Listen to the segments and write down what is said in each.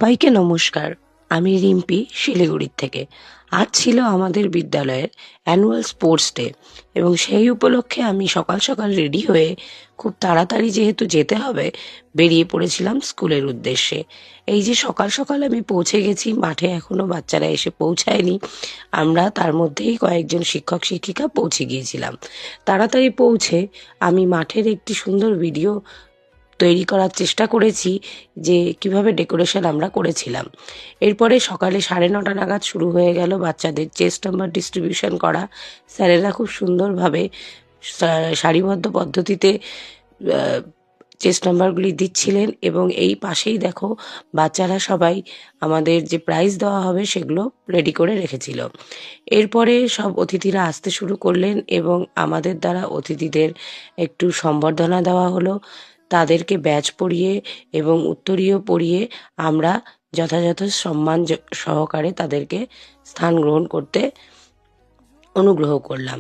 সবাইকে নমস্কার। আমি রিম্পি শিলিগুড়ির থেকে। আজ ছিল আমাদের বিদ্যালয়ের অ্যানুয়াল স্পোর্টস ডে এবং সেই উপলক্ষে আমি সকাল সকাল রেডি হয়ে খুব তাড়াতাড়ি যেহেতু যেতে হবে বেরিয়ে পড়েছিলাম স্কুলের উদ্দেশ্যে। এই যে সকাল সকাল আমি পৌঁছে গেছি, মাঠে এখনো বাচ্চারা এসে পৌঁছায়নি। আমরা তার মধ্যেই কয়েকজন শিক্ষক শিক্ষিকা পৌঁছে গিয়েছিলাম। তাড়াতাড়ি পৌঁছে আমি মাঠের একটি সুন্দর ভিডিও তৈরি করার চেষ্টা করেছি যে কিভাবে ডেকোরেশন আমরা করেছিলাম। এরপরে সকালে 9:30 নাগাদ শুরু হয়ে গেল বাচ্চাদের চেস্ট নাম্বার ডিস্ট্রিবিউশন করা। স্যারেরা খুব সুন্দরভাবে সারিবদ্ধ পদ্ধতিতে চেস্ট নাম্বারগুলি দিচ্ছিলেন এবং এই পাশেই দেখো বাচ্চারা সবাই আমাদের যে প্রাইজ দেওয়া হবে সেগুলো রেডি করে রেখেছিল। এরপরে সব অতিথিরা আসতে শুরু করলেন এবং আমাদের দ্বারা অতিথিদের একটু সম্বর্ধনা দেওয়া হলো। তাদেরকে ব্যাজ পরিয়ে এবং উত্তরীয় পরিয়ে আমরা যথাযথ সম্মান সহকারে তাদেরকে স্থান গ্রহণ করতে অনুগ্রহ করলাম।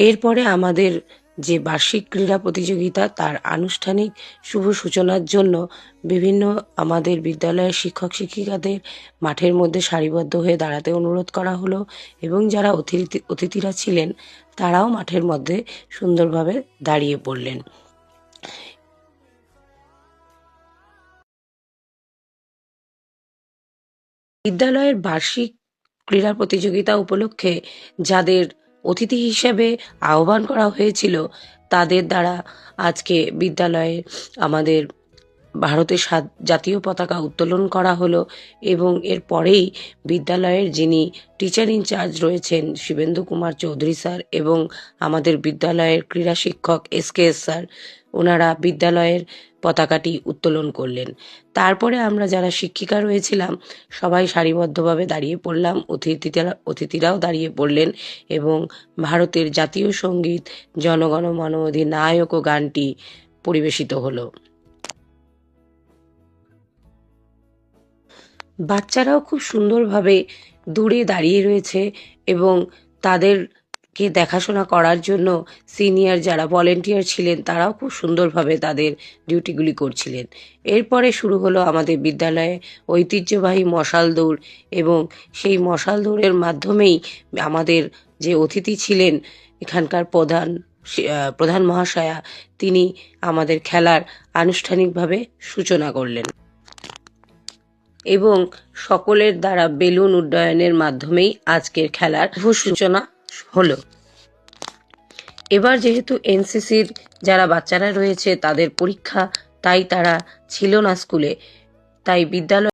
এরপরে আমাদের যে বার্ষিক ক্রীড়া প্রতিযোগিতা তার আনুষ্ঠানিক শুভ সূচনার জন্য বিভিন্ন আমাদের বিদ্যালয়ের শিক্ষক শিক্ষিকাদের মাঠের মধ্যে সারিবদ্ধ হয়ে দাঁড়াতে অনুরোধ করা হলো এবং যারা অতিথিরা ছিলেন তারাও মাঠের মধ্যে সুন্দরভাবে দাঁড়িয়ে পড়লেন। বিদ্যালয়ের বার্ষিক ক্রীড়া প্রতিযোগিতা উপলক্ষে যাদের অতিথি হিসেবে আহ্বান করা হয়েছিল তাদের দ্বারা আজকে বিদ্যালয়ে আমাদের ভারতের জাতীয় পতাকা উত্তোলন করা হলো এবং এর পরেই বিদ্যালয়ের যিনি টিচার ইনচার্জ রয়েছেন শিবেন্দু কুমার চৌধুরী স্যার এবং আমাদের বিদ্যালয়ের ক্রীড়া শিক্ষক SKS স্যার, ওনারা বিদ্যালয়ের পতাকাটি উত্তোলন করলেন। তারপরে আমরা যারা শিক্ষিকা রয়েছিলাম সবাই সারিবদ্ধভাবে দাঁড়িয়ে পড়লাম, অতিথিরাও দাঁড়িয়ে পড়লেন এবং ভারতের জাতীয় সঙ্গীত জনগণ মন অধিনায়ক গানটি পরিবেশিত হলো। বাচ্চারাও খুব সুন্দরভাবে দূরে দাঁড়িয়ে রয়েছে এবং তাদেরকে দেখাশোনা করার জন্য সিনিয়র যারা ভলেন্টিয়ার ছিলেন তারাও খুব সুন্দরভাবে তাদের ডিউটিগুলি করছিলেন। এরপরে শুরু হলো আমাদের বিদ্যালয়ে ঐতিহ্যবাহী মশাল দৌড় এবং সেই মশাল দৌড়ের মাধ্যমেই আমাদের যে অতিথি ছিলেন এখানকার প্রধান মহাশয়া, তিনি আমাদের খেলার আনুষ্ঠানিকভাবে সূচনা করলেন এবং সকলের দ্বারা বেলুন উড্ডয়নের মাধ্যমেই আজকের খেলার শুভ সূচনা হলো। এবার যেহেতু NCCর যারা বাচ্চারা রয়েছে তাদের পরীক্ষা, তাই তারা ছিল না স্কুলে, তাই বিদ্যালয়